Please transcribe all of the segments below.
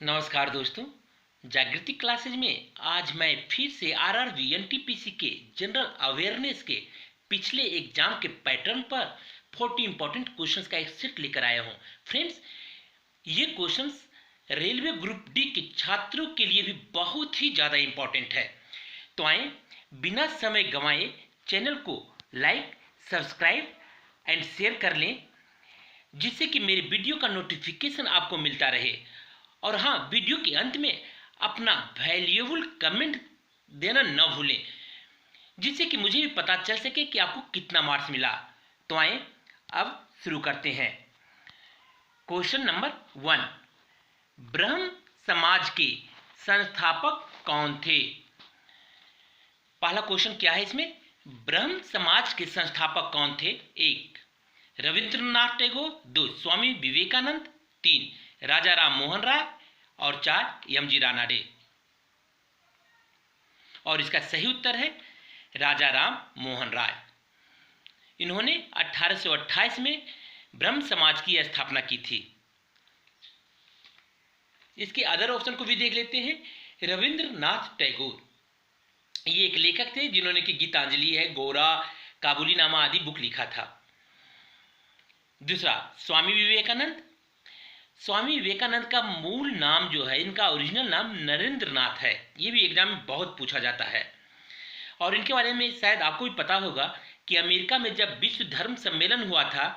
नमस्कार दोस्तों। जागृति क्लासेज में आज मैं फिर से आरआरबी एनटीपीसी के जनरल अवेयरनेस के पिछले एग्जाम के पैटर्न पर 40 इंपॉर्टेंट क्वेश्चंस का एक सेट लेकर आया हूं। फ्रेंड्स, ये क्वेश्चंस रेलवे ग्रुप डी के छात्रों के लिए भी बहुत ही ज़्यादा इंपॉर्टेंट है। तो आए बिना समय गंवाए चैनल को लाइक, सब्सक्राइब एंड शेयर कर लें, जिससे कि मेरे वीडियो का नोटिफिकेशन आपको मिलता रहे। और हाँ, वीडियो के अंत में अपना वैल्यूएबल कमेंट देना न भूलें, जिससे कि मुझे भी पता चल सके कि आपको कितना मार्क्स मिला। तो आए अब शुरू करते हैं। क्वेश्चन नंबर 1, ब्रह्म समाज के संस्थापक कौन थे? पहला क्वेश्चन क्या है इसमें, ब्रह्म समाज के संस्थापक कौन थे? 1 रविंद्रनाथ टैगोर, 2 स्वामी विवेकानंद, 3 राजा राम मोहन राय और 4 एम.जी. रानाडे। और इसका सही उत्तर है राजा राम मोहन राय। इन्होंने 1828 में ब्रह्म समाज की स्थापना की थी। इसके अदर ऑप्शन को भी देख लेते हैं। रविंद्रनाथ टैगोर ये एक लेखक थे जिन्होंने कि गीतांजलि है, गोरा, काबुली नामा आदि बुक लिखा था। दूसरा स्वामी विवेकानंद। स्वामी विवेकानंद का मूल नाम जो है, इनका ओरिजिनल नाम नरेंद्रनाथ है। ये भी एग्जाम में बहुत पूछा जाता है। और इनके बारे में शायद आपको भी पता होगा कि अमेरिका में जब विश्व धर्म सम्मेलन हुआ था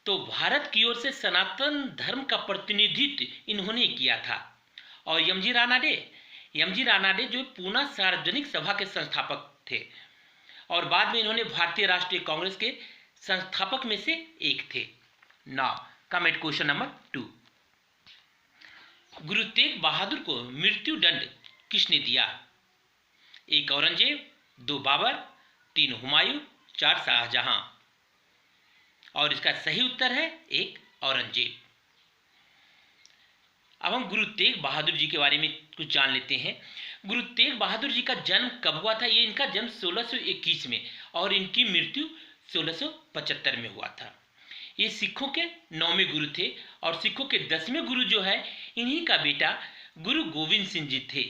तो भारत की ओर से सनातन धर्म का प्रतिनिधित्व इन्होंने किया था। और एम.जी. रानाडे जो पूना सार्वजनिक सभा के संस्थापक थे और बाद में इन्होंने भारतीय राष्ट्रीय कांग्रेस के संस्थापक में से एक थे। Now comment question number 2, Guru Tegh Bahadur को मृत्यु दंड किसने दिया? 1 औरंगजेब, 2 बाबर, 3 हुमायूं, 4 शाहजहां। और इसका सही उत्तर है 1 औरंगजेब। अब हम गुरु तेग बहादुर जी के बारे में कुछ जान लेते हैं। गुरु तेग बहादुर जी का जन्म कब हुआ था? ये इनका जन्म 1621 में और इनकी मृत्यु 1675 में हुआ था। ये सिखों के 9वें गुरु थे और सिखों के 10वें गुरु जो है इन्हीं का बेटा गुरु गोविंद सिंह जी थे।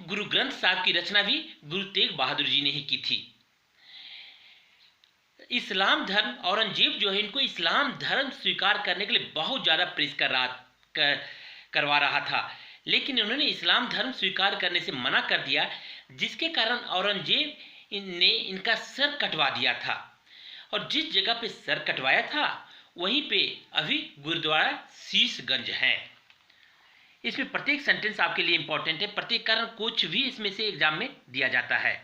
गुरु ग्रंथ साहब की रचना भी गुरु तेग बहादुर जी ने ही की थी। इस्लाम धर्म, औरंगजेब जो है इनको इस्लाम धर्म स्वीकार करने के लिए बहुत ज़्यादा प्रेस करवा रहा था, लेकिन उन्होंने इस्लाम धर्म स्वीकार करने से मना कर दिया, जिसके कारण औरंगजेब ने इनका सर कटवा दिया था। और जिस जगह पे सर कटवाया था वहीं पे अभी गुरुद्वारा शीशगंज है। इसमें प्रत्येक सेंटेंस आपके लिए इंपॉर्टेंट है, प्रत्येक कारण कुछ भी इसमें से एग्जाम में दिया जाता है।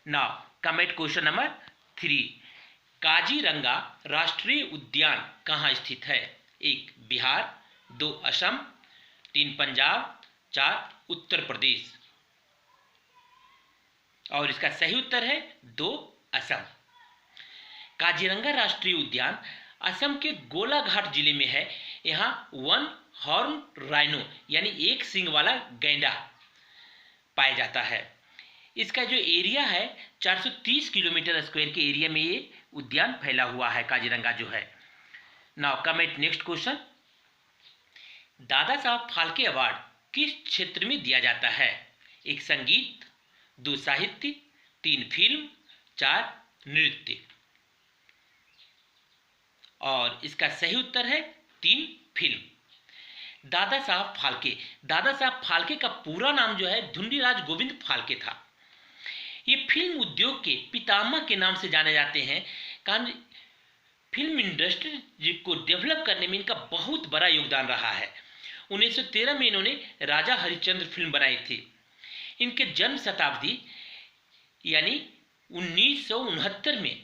Now comment question number 3, Kaziranga राष्ट्रीय उद्यान कहाँ स्थित है? 1 बिहार, 2 असम, 3 पंजाब, 4 उत्तर प्रदेश। और इसका सही उत्तर है 2 असम। काजीरंगा राष्ट्रीय उद्यान असम के गोलाघाट जिले में है। यहाँ 1 हॉर्न राइनो यानी एक सींग वाला गैंडा पाया जाता है। इसका जो एरिया है 430 किलोमीटर स्क्वायर के एरिया में ये उद्यान फैला हुआ है, काजीरंगा जो है। Now comment next question, Dada Saheb Phalke award किस क्षेत्र में दिया जाता है? 1 संगीत, 2 साहित्य, 3 फिल्म, 4 नृत्य। और इसका सही उत्तर है 3 फिल्म। दादा साहब फाल्के का पूरा नाम जो है धुंडीराज गोविंद फाल्के था। ये फिल्म उद्योग के पितामह के नाम से जाने जाते हैं, कारण फिल्म इंडस्ट्री को डेवलप करने में इनका बहुत बड़ा योगदान रहा है। 1913 में इन्होंने राजा हरिश्चंद्र फिल्म बनाई थी। इनके जन्म शताब्दी यानी 1969 में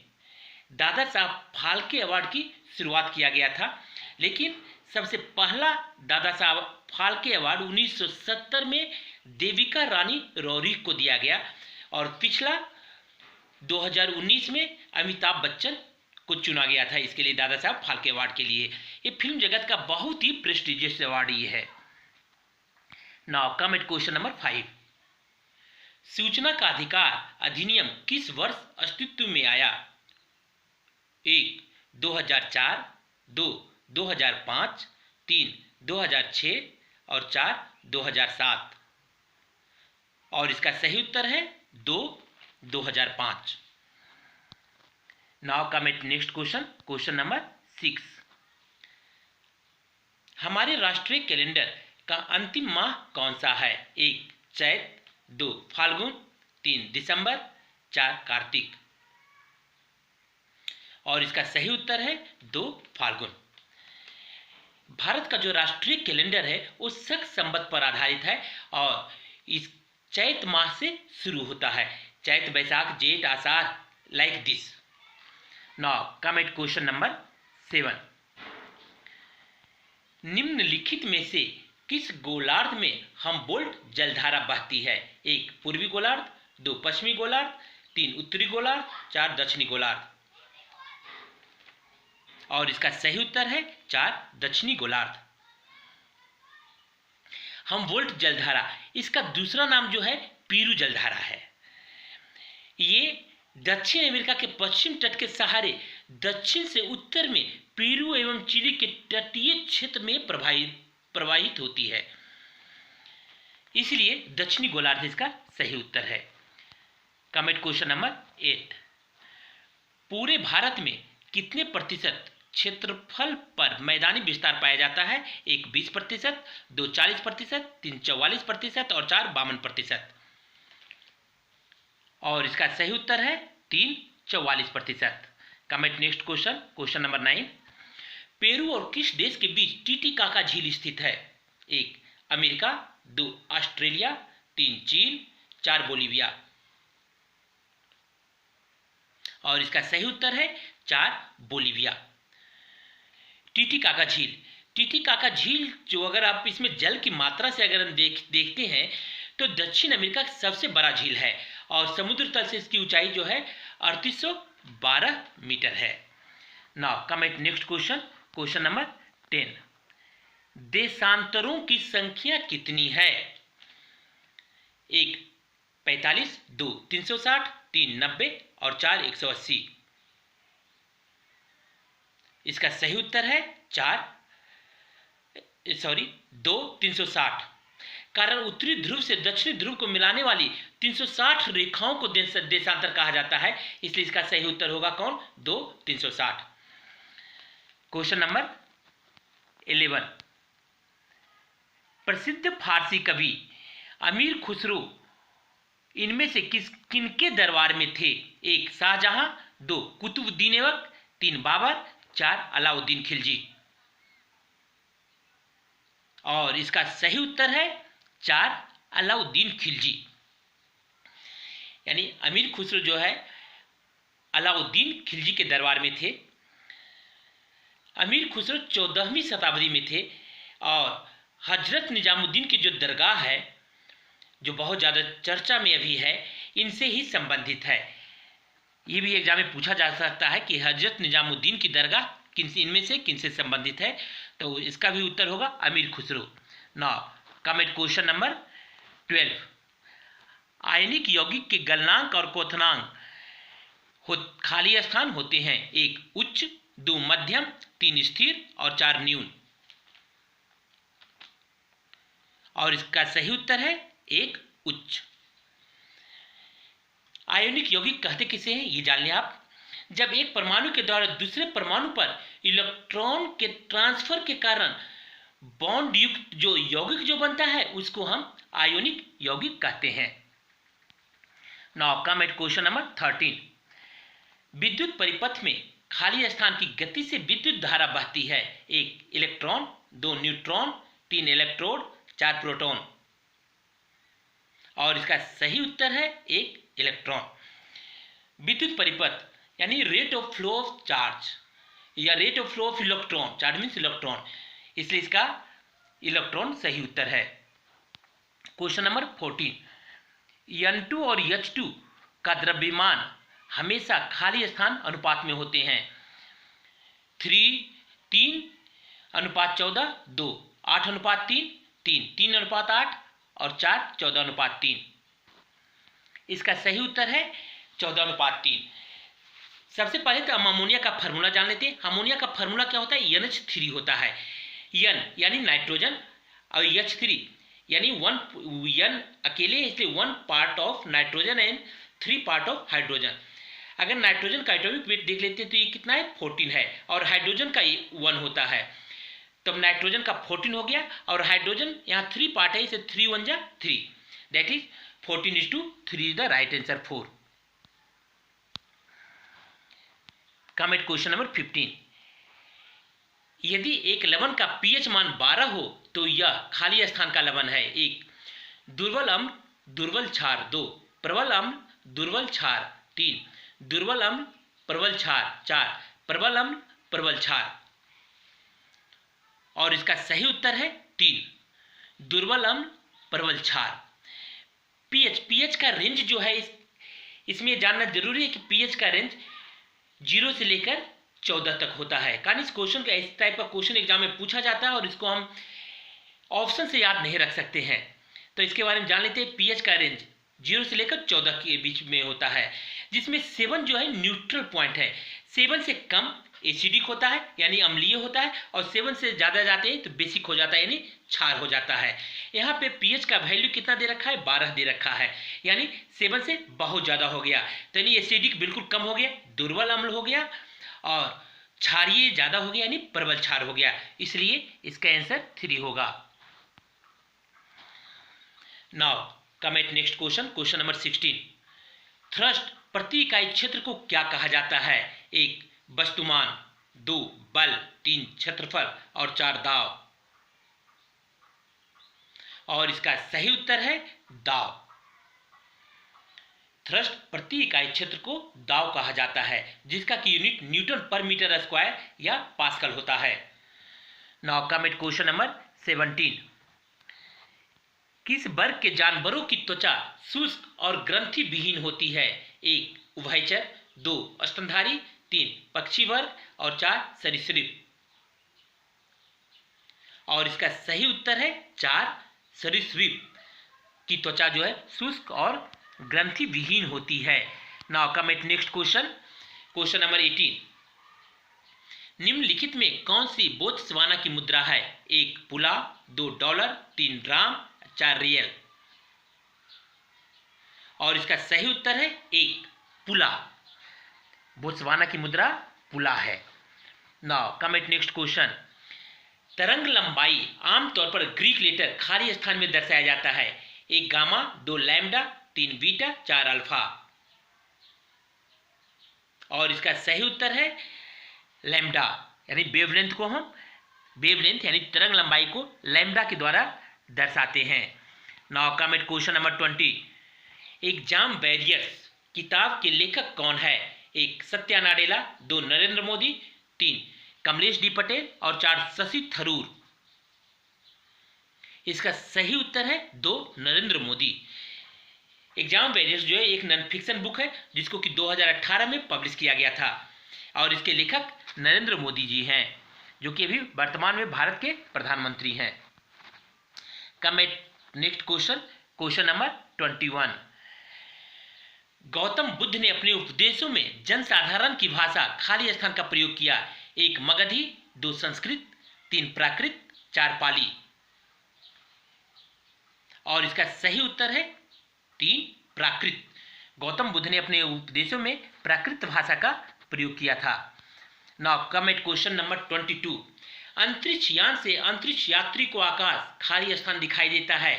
दादा साहब फाल्के अवार्ड की शुरुआत किया गया था, लेकिन सबसे पहला दादा साहब फाल्के अवार्ड 1970 में देविका रानी रौरीख को दिया गया और पिछला 2019 में अमिताभ बच्चन को चुना गया था इसके लिए, दादा साहब फाल्के अवार्ड के लिए। ये फिल्म जगत का बहुत ही प्रेस्टिजियस अवार्ड ये है। नाउ कमेंट क्वेश्चन नंबर 5, सूचना का अधिकार अधिनियम किस वर्ष अस्तित्व में आया? 1 2004, 2 2005, 3 2006 और 4 2007। और इसका सही उत्तर है 2 2005। Now come at next question number 6। हमारे राष्ट्रीय कैलेंडर का अंतिम माह कौन सा है? 1 चैत, 2 फाल्गुन, 3 दिसंबर, 4 कार्तिक। और इसका सही उत्तर है 2 फाल्गुन। भारत का जो राष्ट्रीय कैलेंडर है वो शक संवत पर आधारित है और इस चैत माह से शुरू होता है। Chait, Baisakh, Jeth, Ashadh, like this. Now come at question number 7। निम्नलिखित में से किस गोलार्ध में हम्बोल्ट जलधारा बहती है? 1 पूर्वी गोलार्ध, 2 पश्चिमी गोलार्ध, 3 उत्तरी गोलार्ध, 4 दक्षिणी गोलार्ध। और इसका सही उत्तर है 4 दक्षिणी गोलार्ध। हम्बोल्ट जलधारा, इसका दूसरा नाम जो है पीरू जलधारा है। ये दक्षिण अमेरिका के पश्चिम तट के सहारे दक्षिण से उत्तर में पेरू एवं चिली के तटीय क्षेत्र में प्रवाहित होती है, इसलिए दक्षिणी गोलार्ध इसका सही उत्तर है। Comment question number 8। पूरे भारत में कितने प्रतिशत क्षेत्रफल पर मैदानी विस्तार पाया जाता है? 1 20%, 2 40%, 3 44% और 4 52%। और इसका सही उत्तर है 3 44%। Comment next question number 9। Peru और किस देश के बीच टीटीकाका झील स्थित है? 1 अमेरिका, 2 ऑस्ट्रेलिया, 3 चीन, 4 बोलीविया। और इसका सही उत्तर है 4 बोलीविया। टीटीकाका झील जो अगर आप इसमें जल की मात्रा से अगर हम देखते हैं तो दक्षिण अमेरिका का सबसे बड़ा झील है और समुद्र तल से इसकी ऊंचाई जो है 3812 मीटर है। Now come at next question number 10। देशांतरों की संख्या कितनी है? 1 45, 2 360, 3 90 और 4 180। इसका सही उत्तर है 2 360। कारण उत्तरी ध्रुव से दक्षिणी ध्रुव को मिलाने वाली 360 रेखाओं को देशांतर कहा जाता है, इसलिए इसका सही उत्तर होगा कौन? 2 360। Question number 11। प्रसिद्ध फारसी कवि अमीर खुसरो इनमें से किनके दरबार में थे? 1 शाहजहां, 2 कुतुबुद्दीन ऐबक, 3 बाबर, 4 अलाउद्दीन खिलजी। और इसका सही उत्तर है 4 अलाउद्दीन खिलजी। यानी अमीर खुसरो जो है अलाउद्दीन खिलजी के दरबार में थे। अमीर खुसरो 14वीं शताब्दी में थे और हजरत निजामुद्दीन की जो दरगाह है जो बहुत ज़्यादा चर्चा में अभी है, इनसे ही संबंधित है। ये भी एग्जाम में पूछा जा सकता है कि हजरत निजामुद्दीन की दरगाह इनमें से किनसे संबंधित है, तो इसका भी उत्तर होगा Amir Khusro. Now come at question number 12। आयनिक यौगिक के गलनांक और क्वथनांक खाली स्थान होते हैं। 1 उच्च, 2 मध्यम, 3 स्थिर और 4 न्यून। और इसका सही उत्तर है 1 उच्च। आयोनिक यौगिक कहते किसे हैं ये जान लें आप। जब एक परमाणु के द्वारा दूसरे परमाणु पर इलेक्ट्रॉन के ट्रांसफर के कारण बॉन्ड युक्त जो यौगिक जो बनता है उसको हम आयोनिक यौगिक कहते हैं। Now come at question number 13। विद्युत परिपथ में खाली स्थान की गति से विद्युत धारा बहती है। 1 इलेक्ट्रॉन, 2 न्यूट्रॉन, 3 इलेक्ट्रोड, 4 प्रोटॉन। और इसका सही उत्तर है 1 इलेक्ट्रॉन। विद्युत परिपथ यानी rate of flow of charge या rate of flow of electron, charge means electron, इसलिए इसका इलेक्ट्रॉन सही उत्तर है। Question number 14। N2 और H2 का द्रव्यमान हमेशा खाली स्थान अनुपात में होते हैं। 3:14, 2 8:3, 3:8 और 4 14:3। इसका सही उत्तर है 14:3। सबसे पहले तो हम अमोनिया का फार्मूला जान लेते हैं। अमोनिया का फार्मूला क्या होता है? NH3 होता है। N यानी नाइट्रोजन और H3 यानी वन N अकेले इसलिए 1 part of nitrogen and 3 part of hydrogen. अगर नाइट्रोजन का एटॉमिक वेट देख लेते हैं तो ये कितना है 14 है और हाइड्रोजन का 1 होता है, तब नाइट्रोजन का 14 हो गया और हाइड्रोजन यहाँ 3 पार्ट है इसे 3 1 जा 3 that is 14:3 is the right answer 4। Come at question number 15। यदि एक लवण का पीएच मान 12 हो तो यह खाली स्थान का लवण है। 1 दुर्बल अम्ल दुर्बल क्षार, 2 प्रबल अम्ल दुर्बल क्षार, 3 दुर्बल अम्ल प्रबल क्षार, 4 प्रबल अम्ल प्रबल क्षार। और इसका सही उत्तर है 3 दुर्बल अम्ल प्रबल क्षार। पीएच का रेंज जो है इसमें जानना जरूरी है कि पीएच का रेंज 0 से लेकर 14 तक होता है। कारण इस क्वेश्चन का इस टाइप का क्वेश्चन एग्जाम में पूछा जाता है और इसको हम ऑप्शन से याद नहीं रख सकते हैं, तो इसके बारे में जान लेते हैं। पीएच का रेंज 0 से लेकर 14 के बीच में होता है, जिसमें 7 जो है न्यूट्रल पॉइंट है। 7 से कम एसिडिक होता है यानी अम्लीय होता है और 7 से ज़्यादा जाते हैं तो बेसिक हो जाता है यानी क्षार हो जाता है। यहाँ पे पीएच का वैल्यू कितना दे रखा है 12 दे रखा है, यानी 7 से बहुत ज़्यादा हो गया, तो यानी एसिडिक बिल्कुल कम हो गया, दुर्बल अम्ल हो गया और क्षारीय ज़्यादा हो गया यानी प्रबल क्षार हो गया, इसलिए इसका आंसर 3 होगा। Now come at next question, question number 16। Thrust प्रति इकाई क्षेत्र को क्या कहा जाता है? 1 वस्तुमान, 2 बल, 3 क्षेत्रफल और 4 दाव। और इसका सही उत्तर है दाव। थ्रस्ट प्रति इकाई क्षेत्र को दाव कहा जाता है, जिसका की unit newton per metre square या पास्कल होता है। Now come at question number 17। किस वर्ग के जानवरों की त्वचा शुष्क और ग्रंथि विहीन होती है? 1 उभयचर, 2 स्तनधारी, 3 पक्षी वर्ग और 4 सरीसृप। और इसका सही उत्तर है 4 सरीसृप की त्वचा जो है शुष्क और ग्रंथि विहीन होती है। Now come at next question, question number 18। निम्नलिखित में कौन सी बोत्सवाना की मुद्रा है? 1 पुला, 2 डॉलर, 3 ड्राम, 4 रियल। और इसका सही उत्तर है 1 पुला। बोत्सवाना की मुद्रा पुला है। Now come at next question. तरंग लंबाई आमतौर पर ग्रीक लेटर खाली स्थान में दर्शाया जाता है। 1 गामा, 2 लैम्डा, 3 बीटा, 4 अल्फा। और इसका सही उत्तर है लैम्डा, यानी वेवलेंथ को हम वेवलेंथ यानी तरंग लंबाई को लैम्डा के द्वारा दर्शाते हैं। Now come at question number 20। Exam warriors किताब के लेखक कौन है? 1 सत्या नाडेला, 2 नरेंद्र मोदी, 3 कमलेश डी पटेल और 4 शशि थरूर। इसका सही उत्तर है 2 नरेंद्र मोदी। एग्जाम वॉरियर्स जो है एक नॉन फिक्शन बुक है जिसको कि 2018 में पब्लिश किया गया था और इसके लेखक नरेंद्र मोदी जी हैं, जो कि अभी वर्तमान में भारत के प्रधानमंत्री हैं। Come at next question, question number 21। Gautam Buddha ने अपने उपदेशों में जनसाधारण की भाषा खाली स्थान का प्रयोग किया। 1 मगधी, 2 संस्कृत, 3 प्राकृत, 4 पाली। और इसका सही उत्तर है 3 प्राकृत। गौतम बुद्ध ने अपने उपदेशों में प्राकृत भाषा का प्रयोग किया था। Now come at question number 22। अंतरिक्ष यान से अंतरिक्ष यात्री को आकाश खाली स्थान दिखाई देता है।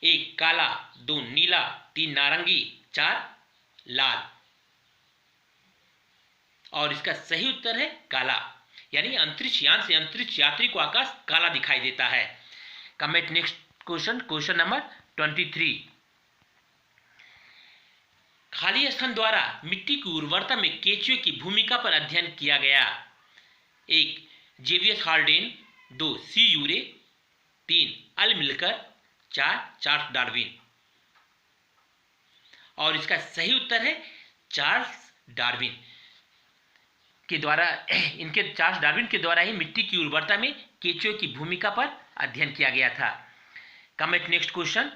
1 काला, 2 नीला, 3 नारंगी, 4 लाल। और इसका सही उत्तर है काला, यानी अंतरिक्ष यान से अंतरिक्ष यात्री को आकाश काला दिखाई देता है। Come at next question, question number 23। खाली स्थान द्वारा मिट्टी की उर्वरता में केचुए की भूमिका पर अध्ययन किया गया। 1 जेवियस हार्डेन, 2 सी यूरे, 3 अल मिलकर, 4 चार्ल्स डार्विन। और इसका सही उत्तर है चार्ल्स डार्विन के द्वारा, इनके चार्ल्स डार्विन के द्वारा ही मिट्टी की उर्वरता में केचुए की भूमिका पर अध्ययन किया गया था। Come at next question.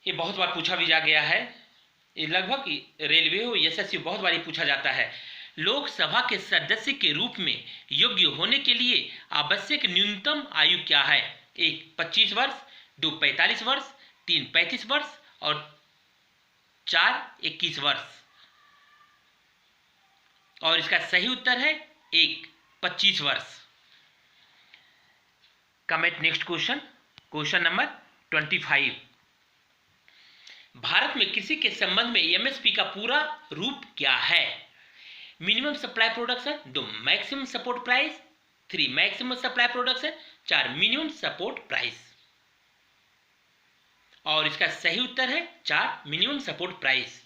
ये बहुत बार पूछा भी जा गया है, ये लगभग रेलवे हो एसएससी बहुत बार पूछा जाता है। लोकसभा के सदस्य के रूप में योग्य होने के लिए आवश्यक न्यूनतम आयु क्या है? 1. 25 वर्ष, 2. 45 वर्ष, 3. 35 वर्ष और 4. 21 वर्ष। और इसका सही उत्तर है 1. 25 वर्ष। Comment next question, question number 25। Bharat में कृषि के संबंध में एमएसपी का पूरा रूप क्या है? Minimum supply production, 2. Maximum support price, 3. Maximum supply production, 4. Minimum support price. और इसका सही उत्तर है 4. Minimum support price.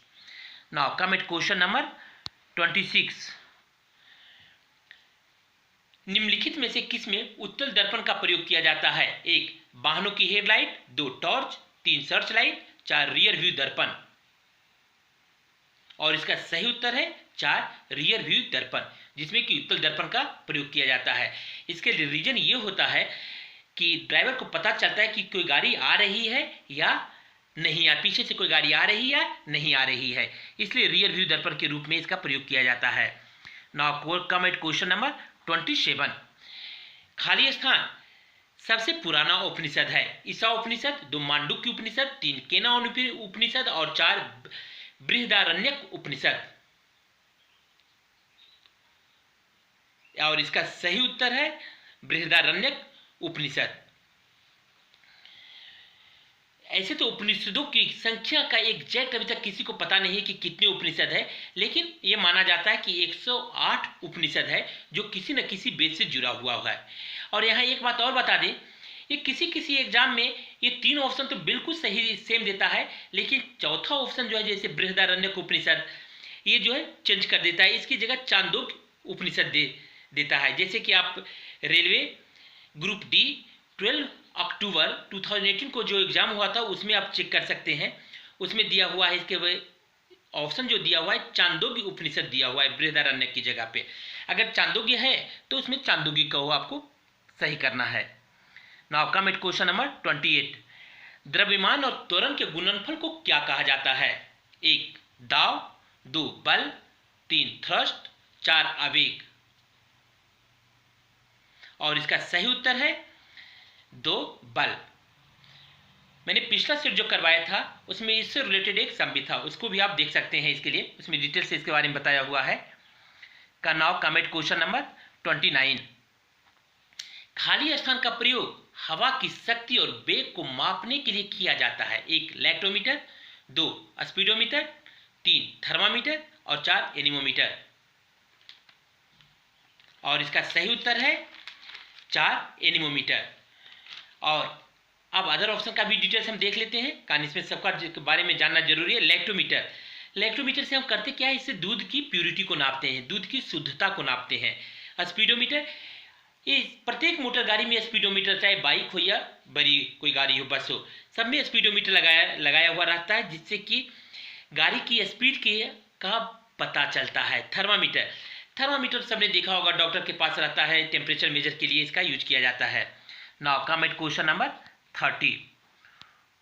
Now comment question number 26। निम्नलिखित में से किस में उत्तल दर्पण का प्रयोग किया जाता है? 1. वाहनों की headlight, 2. Torch, 3. Search light, 4. Rear view दर्पण। और इसका सही उत्तर है 4. रियर व्यू दर्पण, जिसमें कि उत्तल दर्पण का प्रयोग किया जाता है। इसके रीजन ये होता है कि ड्राइवर को पता चलता है कि कोई गाड़ी आ रही है या नहीं, पीछे से कोई गाड़ी आ रही है या नहीं आ रही है, इसलिए रियर व्यू दर्पण के रूप में इसका प्रयोग किया जाता है। Now comment question number 27। खाली स्थान सबसे पुराना उपनिषद है? ईसा उपनिषद, 2. मांडुक्य उपनिषद, 3. केना उपनिषद और 4. बृहदारण्यक उपनिषद। और इसका सही उत्तर है बृहदारण्यक उपनिषद। ऐसे तो उपनिषदों की संख्या का एग्जैक्ट अभी तक किसी को पता नहीं है कि कितने उपनिषद है, लेकिन यह माना जाता है कि 108 उपनिषद है जो किसी न किसी वेद से जुड़ा हुआ है। और यहाँ एक बात और बता दें, ये किसी एग्जाम में ये 3 ऑप्शन तो बिल्कुल सही सेम देता है, लेकिन चौथा ऑप्शन जो है जैसे बृहदारण्यक उपनिषद, ये जो है चेंज कर देता है, इसकी जगह चांदोग्य उपनिषद देता है। जैसे कि आप रेलवे ग्रुप डी 12 अक्टूबर 2018 को जो एग्जाम हुआ था उसमें आप चेक कर सकते हैं, उसमें दिया हुआ है इसके ऑप्शन जो दिया हुआ है चांदोग्य उपनिषद दिया हुआ है बृहदारण्यक की जगह पे। अगर चांदोग्य है तो उसमें चांदोग्य का हो आपको सही करना है। Now comment question number 28। द्रव्यमान और त्वरण के गुणनफल को क्या कहा जाता है? 1. दाव, 2. बल, 3. थ्रस्ट, 4. आवेग। और इसका सही उत्तर है 2. बल। मैंने पिछला सेट जो करवाया था उसमें इससे रिलेटेड एक सम भी था, उसको भी आप देख सकते हैं। इसके लिए उसमें डिटेल से इसके बारे में बताया हुआ है। का नाउ कमेंट क्वेश्चन नंबर 29। खाली स्थान का प्रयोग हवा की शक्ति और वेग को मापने के लिए किया जाता है? 1. लैक्टोमीटर, 2. स्पीडोमीटर, 3. थर्मामीटर और 4. एनीमोमीटर। और इसका सही उत्तर है 4. एनीमोमीटर। और अब अदर ऑप्शन का भी डिटेल्स हम देख लेते हैं, कारण इसमें सबका बारे में जानना जरूरी है। लैक्टोमीटर, लैक्टोमीटर से हम करते क्या है, इससे दूध की प्यूरिटी को नापते हैं, दूध की शुद्धता को नापते हैं। स्पीडोमीटर, ये प्रत्येक मोटर गाड़ी में स्पीडोमीटर, चाहे बाइक हो या बड़ी कोई गाड़ी हो, बस हो, सब में स्पीडोमीटर लगाया हुआ रहता है, जिससे कि गाड़ी की स्पीड का पता चलता है। थर्मामीटर, थर्मामीटर सबने देखा होगा, डॉक्टर के पास रहता है, टेम्परेचर मेजर के लिए इसका यूज किया जाता है। Now comment question number 30।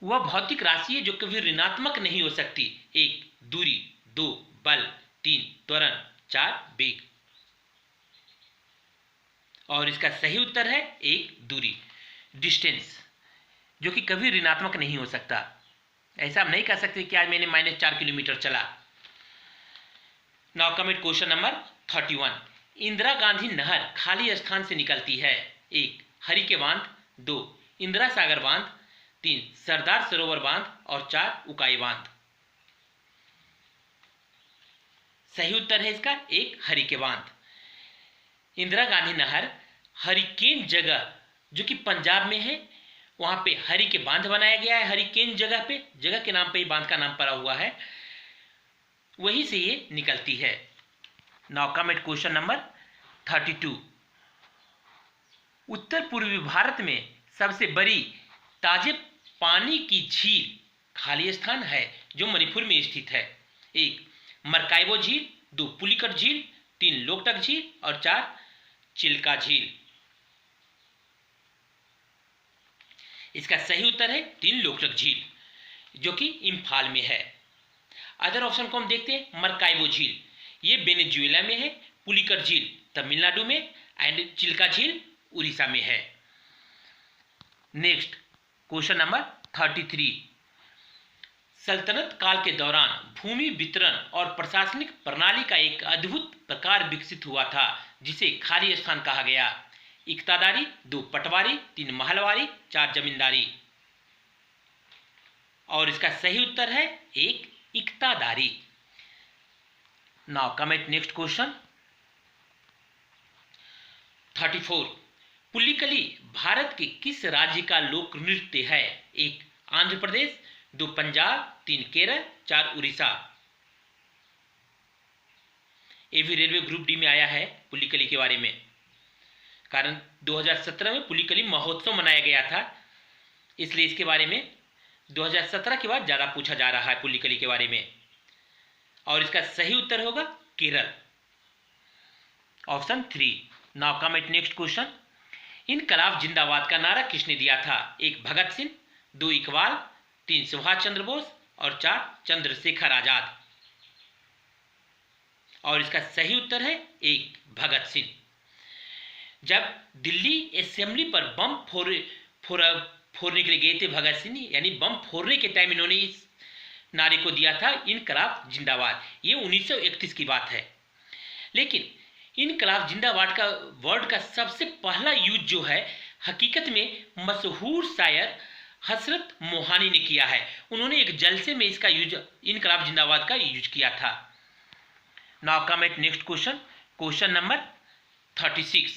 वह भौतिक राशि है जो कभी ऋणात्मक नहीं हो सकती? 1. दूरी, 2. बल, 3. त्वरण, 4. वेग। और इसका सही उत्तर है 1. दूरी, डिस्टेंस, जो कि कभी ऋणात्मक नहीं हो सकता। ऐसा आप नहीं कह सकते कि आज मैंने -4 किलोमीटर चला। Now comment question number 31। Indira Gandhi नहर खाली स्थान से निकलती है? 1. हरि के बांध, 2. इंदिरा सागर बांध, 3. सरदार सरोवर बांध और 4. उकाई बांध। सही उत्तर है इसका 1. हरि के बांध। इंदिरा गांधी नहर हरिकेन जगह जो कि पंजाब में है, वहां पे हरि के बांध बनाया गया है। हरिकेन जगह पे, जगह के नाम पे ही बांध का नाम पड़ा हुआ है, वहीं से ये निकलती है। Now comment question number 32। उत्तर पूर्वी भारत में सबसे बड़ी ताजे पानी की झील खाली स्थान है जो मणिपुर में स्थित है? 1. मरकाइबो झील, 2. पुलिकट झील, 3. लोकटक झील और 4. चिल्का झील। इसका सही उत्तर है 3. लोकटक झील, जो कि इम्फाल में है। अदर ऑप्शन को हम देखते हैं। मरकाइबो झील, ये वेनेजुएला में है, पुलिकर झील तमिलनाडु में एंड चिल्का झील उड़ीसा में है। नेक्स्ट क्वेश्चन नंबर 33, सल्तनत काल के दौरान भूमि वितरण और प्रशासनिक प्रणाली का एक अद्भुत प्रकार विकसित हुआ था जिसे खाली स्थान कहा गया। इक्तादारी, 2 पटवारी, 3 महलवारी, 4 जमींदारी। और इसका सही उत्तर है 1 इक्तादारी। Now come at next question 34, पुलिकली भारत के किस राज्य का लोक नृत्य है? 1 आंध्र प्रदेश, 2 पंजाब, 3 केरल, 4 उड़ीसा। ये भी रेलवे ग्रुप डी में आया है पुलिकली के बारे में, कारण 2017 में पुलिकली महोत्सव मनाया गया था, इसलिए इसके बारे में 2017 के बाद ज़्यादा पूछा जा रहा है पुलिकली के बारे में। और इसका सही उत्तर होगा Kerala, option 3। Now come at next question, इनकलाब जिंदाबाद का नारा किसने दिया था? 1 भगत सिंह, 2 इकबाल, 3 सुभाष चंद्र बोस और 4 चंद्रशेखर आजाद। और इसका सही उत्तर है 1 भगत सिंह। जब दिल्ली असेंबली पर बम फोड़ने के लिए गए थे भगत सिंह, यानी बम फोड़ने के टाइम इन्होंने इस नारे को दिया था इनकलाब जिंदाबाद। ये 1931 की बात है। लेकिन इनकलाब जिंदाबाद का वर्ड का सबसे पहला यूज जो है हकीकत में मशहूर शायर हसरत मोहानी ने किया है। उन्होंने एक जलसे में इसका यूज इनकलाब जिंदाबाद का यूज किया था। Now come at next question, question number 36,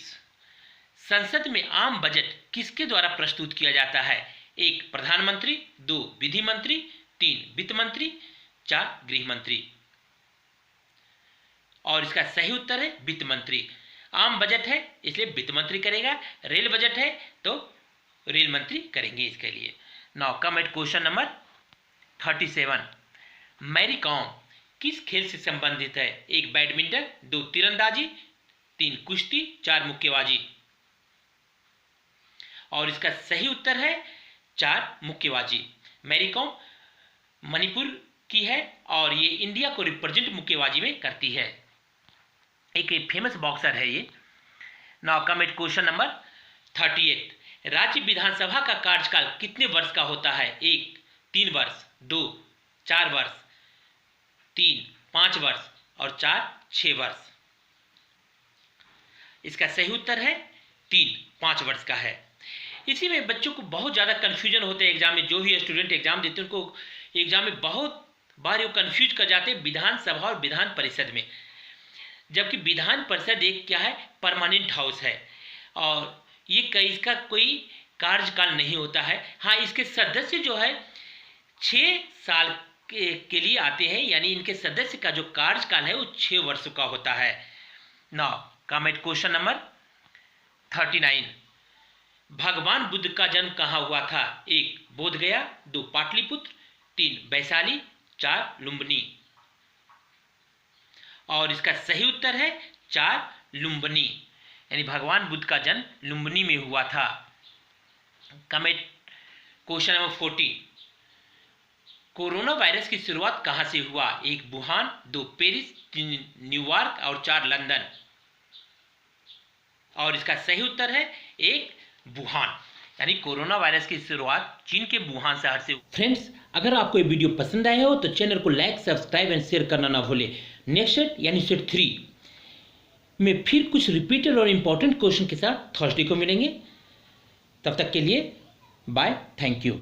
संसद में आम बजट किसके द्वारा प्रस्तुत किया जाता है? 1 प्रधानमंत्री, 2 विधि मंत्री, 3 वित्त मंत्री, 4 गृह मंत्री। और इसका सही उत्तर है वित्त मंत्री। आम बजट है इसलिए वित्त मंत्री करेगा, रेल बजट है तो रेल मंत्री करेंगे इसके लिए। Now come at question number 37, Mary Kom किस खेल से संबंधित है? 1 बैडमिंटन, 2 तीरंदाजी, 3 कुश्ती, 4 मुक्केबाजी। और इसका सही उत्तर है 4 मुक्केबाजी। मैरी कॉम मणिपुर की है और ये इंडिया को रिप्रेजेंट मुक्केबाजी में करती है। एक फेमस बॉक्सर है ये। Now come at question number 38, राज्य विधानसभा का कार्यकाल कितने वर्ष का होता है? 1 3 वर्ष, 2 4 वर्ष, 3 5 वर्ष और 4 6 वर्ष। इसका सही उत्तर है 3 5 वर्ष का है। इसी में बच्चों को बहुत ज़्यादा कन्फ्यूजन होते हैं एग्जाम में। जो भी स्टूडेंट एग्जाम देते हैं उनको एग्जाम में बहुत बार वो कन्फ्यूज कर जाते हैं विधानसभा और विधान परिषद में। जबकि विधान परिषद एक क्या है, परमानेंट हाउस है और ये इसका कोई कार्यकाल नहीं होता है। हाँ, इसके सदस्य जो है 6 साल के लिए आते हैं, यानी इनके सदस्य का जो कार्यकाल है वो 6 वर्षों का होता है। Now come at question number 39, भगवान बुद्ध का जन्म कहाँ हुआ था? 1 बोधगया, 2 पाटलिपुत्र, 3 वैशाली, 4 लुम्बिनी। और इसका सही उत्तर है 4 लुम्बिनी, यानी भगवान बुद्ध का जन्म लुम्बिनी में हुआ था। Come at question number 40, corona virus की शुरुआत कहाँ से हुआ? 1 वुहान, 2 पेरिस, 3 न्यूयॉर्क और 4 लंदन। और इसका सही उत्तर है 1 वुहान, यानी कोरोना वायरस की शुरुआत चीन के वुहान शहर से। फ्रेंड्स, अगर आपको ये वीडियो पसंद आया हो तो चैनल को लाइक, सब्सक्राइब एंड शेयर करना ना भूले। नेक्स्ट सेट यानी सेट 3 में फिर कुछ रिपीटेड और इंपॉर्टेंट क्वेश्चन के साथ थर्सडे को मिलेंगे। तब तक के लिए बाय, थैंक यू।